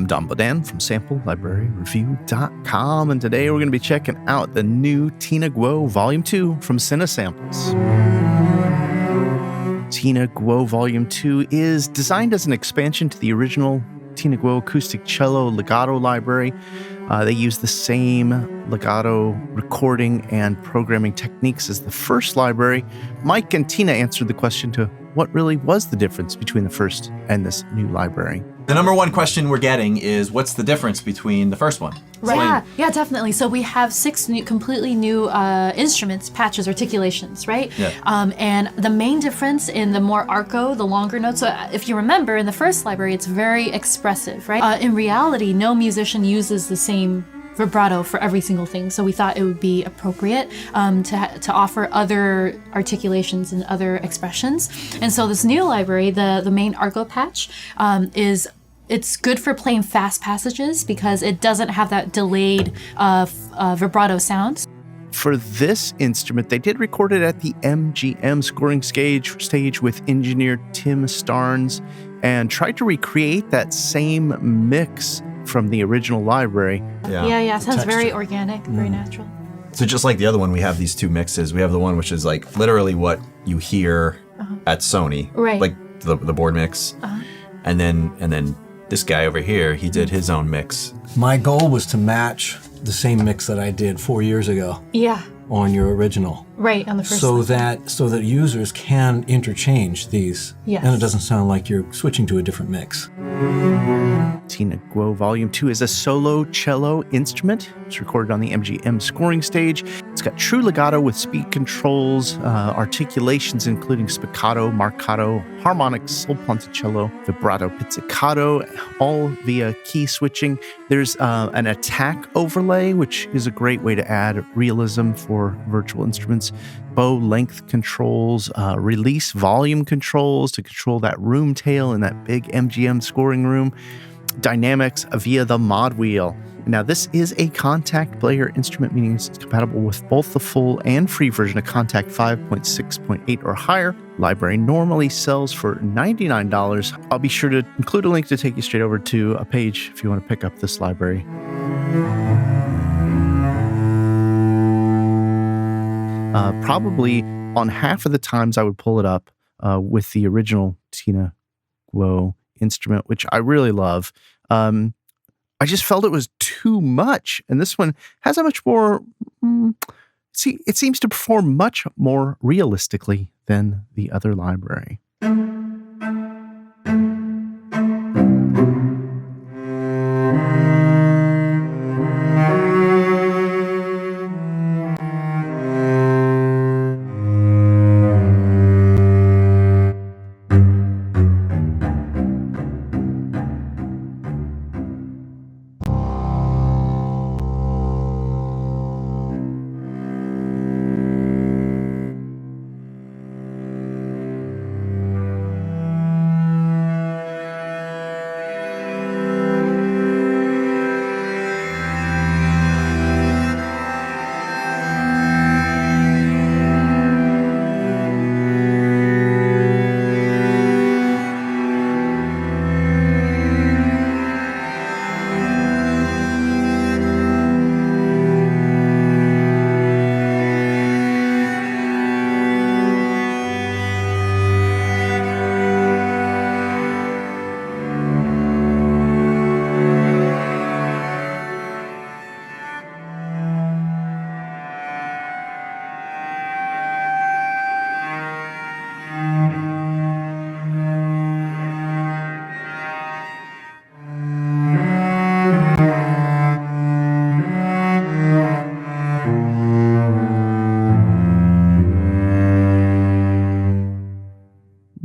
I'm Don Bodan from SampleLibraryReview.com, and today we're going to be checking out the new Tina Guo Volume 2 from Cinesamples. Tina Guo Volume 2 is designed as an expansion to the original Tina Guo acoustic cello legato library. They use the same legato recording and programming techniques as the first library. Mike and Tina answered the question to what really was the difference between the first and this new library. The number one question we're getting is, what's the difference between the first one? Right. Yeah, definitely. So we have 6 completely new instruments, patches, articulations, right? Yeah. And the main difference in the more arco, the longer notes, so if you remember, in the first library, it's very expressive, right? In reality, no musician uses the same vibrato for every single thing. So we thought it would be appropriate to offer other articulations and other expressions. And so this new library, the main arco patch, it's good for playing fast passages because it doesn't have that delayed vibrato sound. For this instrument, they did record it at the MGM Scoring Stage with engineer Tim Starnes and tried to recreate that same mix from the original library. Yeah. Sounds very organic, very natural. So just like the other one, we have these two mixes. We have the one which is like literally what you hear at Sony, right? Like the board mix, and then this guy over here, he did his own mix. My goal was to match the same mix that I did 4 years ago. Yeah. On your original. Right, on the first so one. that users can interchange these. Yes. And it doesn't sound like you're switching to a different mix. Tina Guo Volume 2 is a solo cello instrument. It's recorded on the MGM Scoring Stage. It's got true legato with speed controls, articulations including spiccato, marcato, harmonics, sul ponticello, vibrato, pizzicato, all via key switching. There's an attack overlay, which is a great way to add realism for virtual instruments. Bow length controls, release volume controls to control that room tail in that big MGM scoring room. Dynamics via the mod wheel. Now, this is a contact player instrument, meaning it's compatible with both the full and free version of Contact 5.6.8 or higher. Library normally sells for $99. I'll be sure to include a link to take you straight over to a page if you want to pick up this library. Probably on half of the times I would pull it up with the original Tina Guo instrument, which I really love. I just felt it was too much. And this one has a much more, it seems to perform much more realistically than the other library.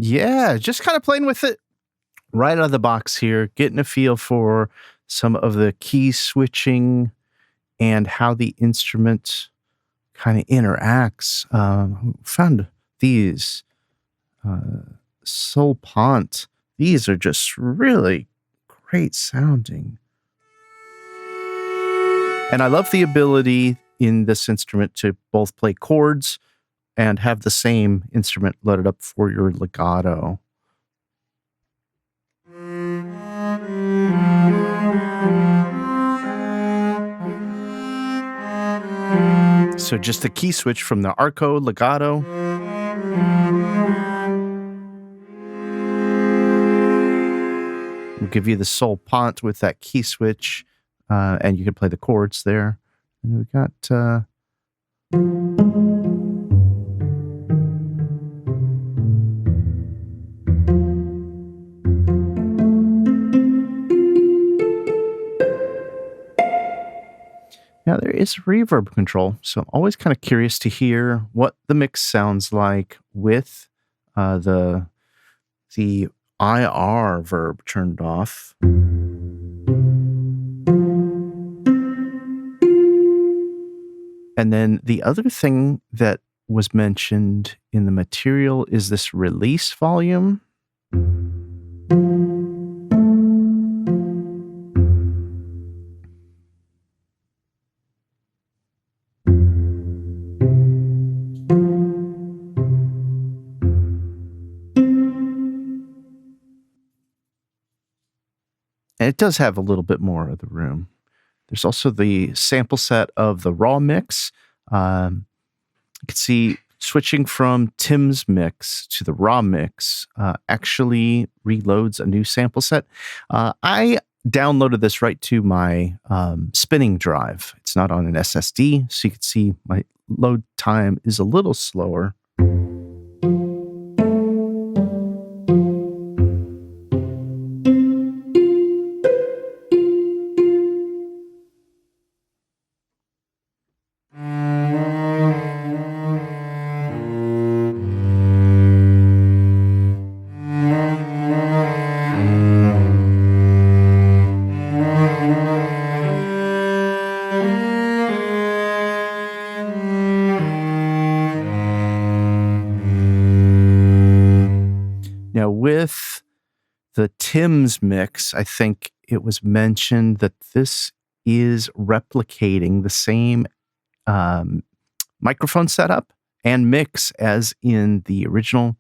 Yeah, just kind of playing with it right out of the box here, getting a feel for some of the key switching and how the instrument kind of interacts. Found these sul pont. These are just really great sounding. And I love the ability in this instrument to both play chords and have the same instrument loaded up for your legato. So just a key switch from the arco, legato. We'll give you the sol pont with that key switch, and you can play the chords there. And we got... Now there is reverb control, so I'm always kind of curious to hear what the mix sounds like with the IR verb turned off. And then the other thing that was mentioned in the material is this release volume. And it does have a little bit more of the room. There's also the sample set of the raw mix. You can see switching from Tim's mix to the raw mix actually reloads a new sample set. I downloaded this right to my spinning drive. It's not on an SSD, so you can see my load time is a little slower. Now, with the Tim's mix, I think it was mentioned that this is replicating the same microphone setup and mix as in the original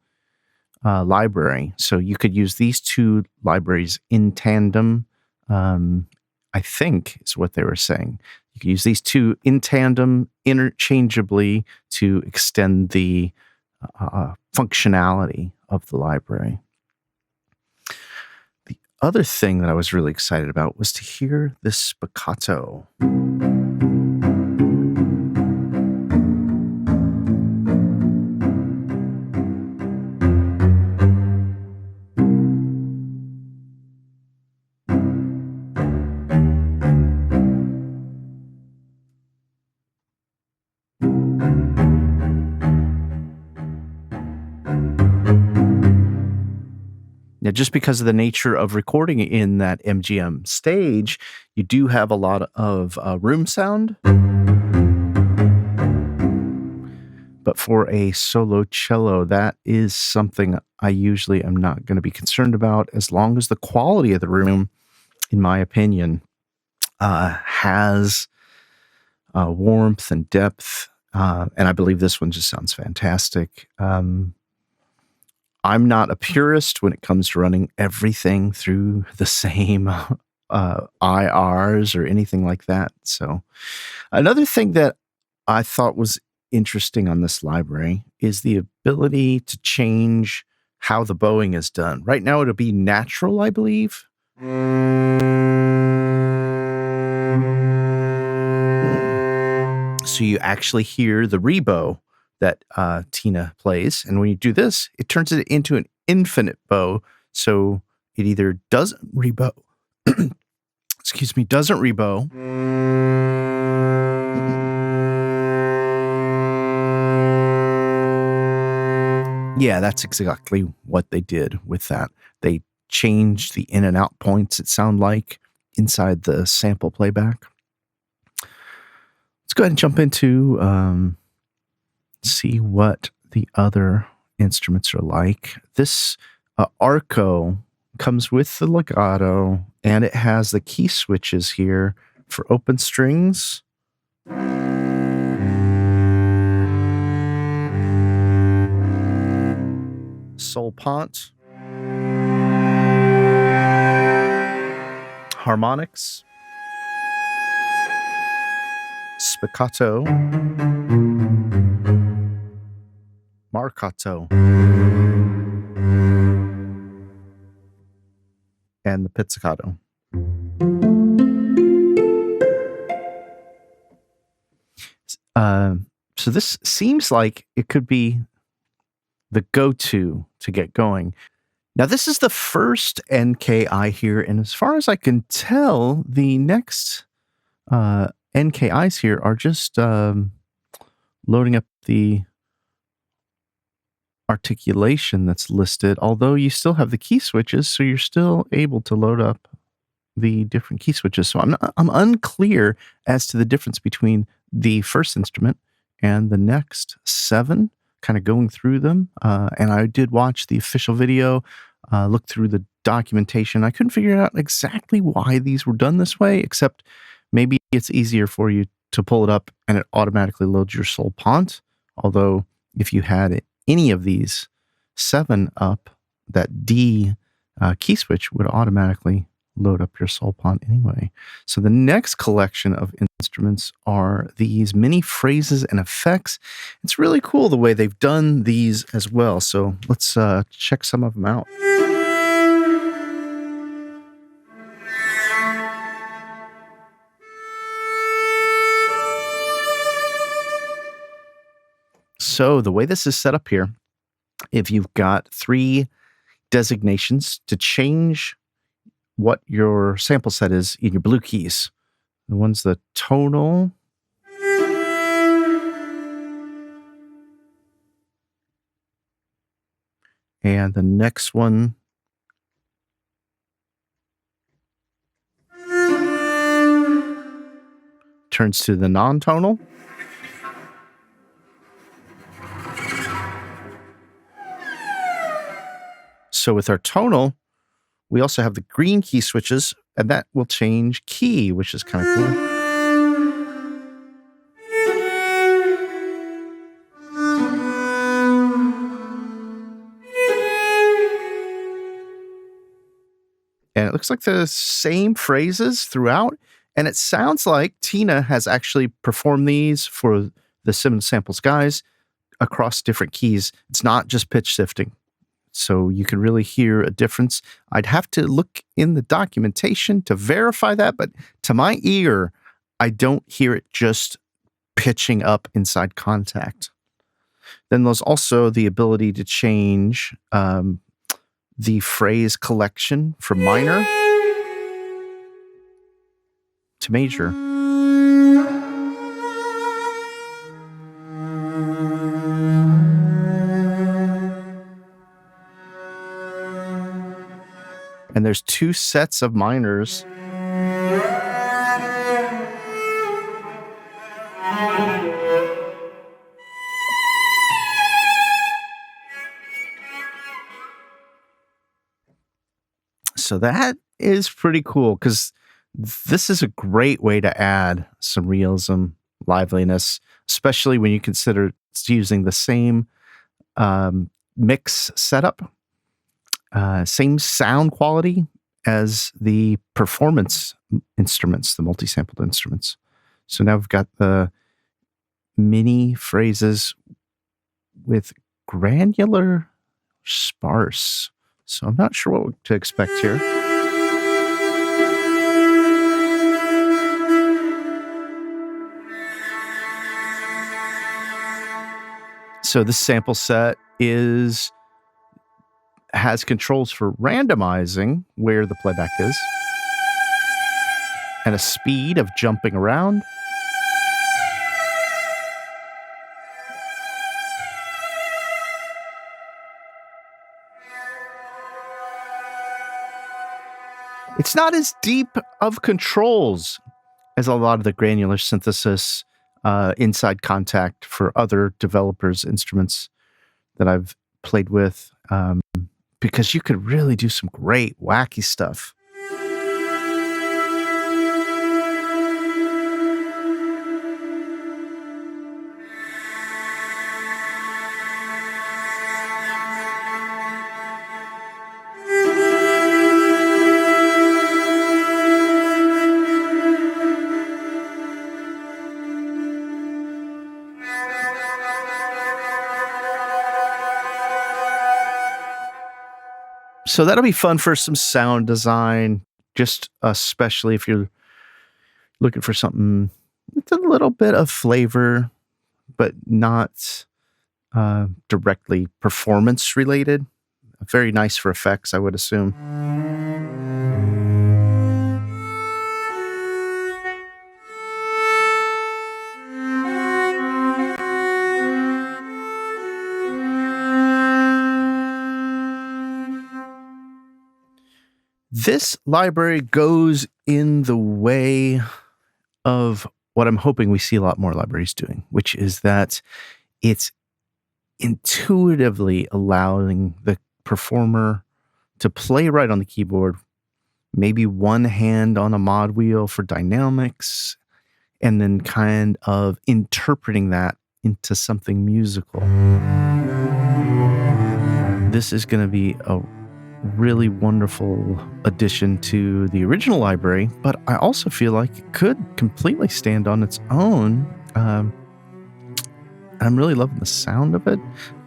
library. So you could use these two libraries in tandem, I think is what they were saying. You could use these two in tandem interchangeably to extend the functionality of the library. The other thing that I was really excited about was to hear this spiccato. Now, just because of the nature of recording in that MGM stage, you do have a lot of room sound. But for a solo cello, that is something I usually am not going to be concerned about, as long as the quality of the room, in my opinion, has warmth and depth. And I believe this one just sounds fantastic. I'm not a purist when it comes to running everything through the same IRs or anything like that. So another thing that I thought was interesting on this library is the ability to change how the bowing is done. Right now it'll be natural, I believe. So you actually hear the rebow that Tina plays. And when you do this, it turns it into an infinite bow. So it either doesn't rebow, doesn't rebow. Yeah, that's exactly what they did with that. They changed the in and out points, it sounded like, inside the sample playback. Let's go ahead and jump into see what the other instruments are like. This arco comes with the legato, and it has the key switches here for open strings. Sol pont. Harmonics. spiccato, marcato, and the pizzicato. So this seems like it could be the go-to to get going. Now, this is the first NKI here, and as far as I can tell, the next NKIs here are just loading up the articulation that's listed, although you still have the key switches, so you're still able to load up the different key switches. So I'm unclear as to the difference between the first instrument and the next 7, kind of going through them. And I did watch the official video, look through the documentation. I couldn't figure out exactly why these were done this way, except maybe it's easier for you to pull it up and it automatically loads your sol pont. Although if you had any of these 7 up, that D key switch would automatically load up your sol pont anyway. So the next collection of instruments are these mini phrases and effects. It's really cool the way they've done these as well. So let's check some of them out. So the way this is set up here, if you've got 3 designations to change what your sample set is in your blue keys. The one's the tonal, and the next one turns to the non-tonal. So with our tonal, we also have the green key switches, and that will change key, which is kind of cool. And it looks like the same phrases throughout, and it sounds like Tina has actually performed these for the Cinesamples guys across different keys. It's not just pitch shifting. So you can really hear a difference. I'd have to look in the documentation to verify that, but to my ear, I don't hear it just pitching up inside contact. Then there's also the ability to change the phrase collection from minor to major. And there's 2 sets of minors. So that is pretty cool because this is a great way to add some realism, liveliness, especially when you consider it's using the same mix setup. Same sound quality as the performance instruments, the multi-sampled instruments. So now we've got the mini phrases with granular sparse. So I'm not sure what to expect here. So this sample set has controls for randomizing where the playback is and a speed of jumping around. It's not as deep of controls as a lot of the granular synthesis inside contact for other developers' instruments that I've played with, because you could really do some great wacky stuff. So that'll be fun for some sound design, just especially if you're looking for something with a little bit of flavor, but not directly performance related. Very nice for effects, I would assume. This library goes in the way of what I'm hoping we see a lot more libraries doing, which is that it's intuitively allowing the performer to play right on the keyboard, maybe one hand on a mod wheel for dynamics, and then kind of interpreting that into something musical. This is going to be a really wonderful addition to the original library, but I also feel like it could completely stand on its own. I'm really loving the sound of it.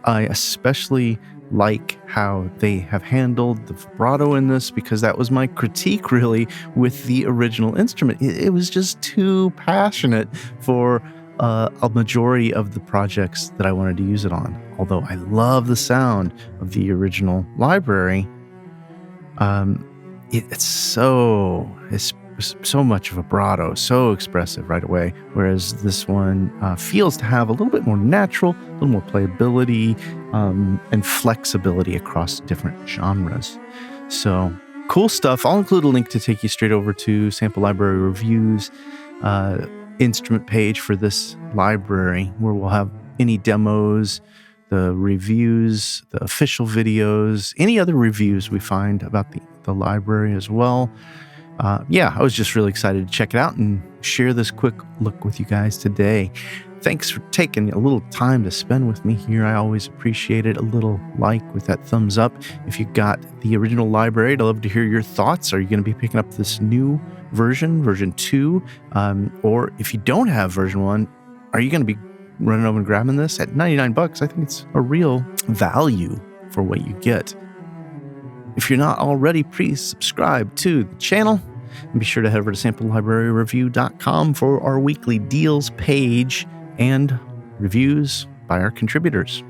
I especially like how they have handled the vibrato in this, because that was my critique really with the original instrument. It was just too passionate for a majority of the projects that I wanted to use it on. Although I love the sound of the original library, it's so much vibrato, so expressive right away, whereas this one feels to have a little bit more natural, a little more playability, and flexibility across different genres. So cool stuff. I'll include a link to take you straight over to Sample Library Reviews instrument page for this library, where we'll have any demos, the reviews, the official videos, any other reviews we find about the library as well. I was just really excited to check it out and share this quick look with you guys today. Thanks for taking a little time to spend with me here. I always appreciate it. A little like with that thumbs up. If you got the original library, I'd love to hear your thoughts. Are you going to be picking up this new version 2? Or if you don't have version 1, are you going to be running over and grabbing this at $99? I think it's a real value for what you get. If you're not already, please subscribe to the channel, and be sure to head over to samplelibraryreview.com for our weekly deals page and reviews by our contributors.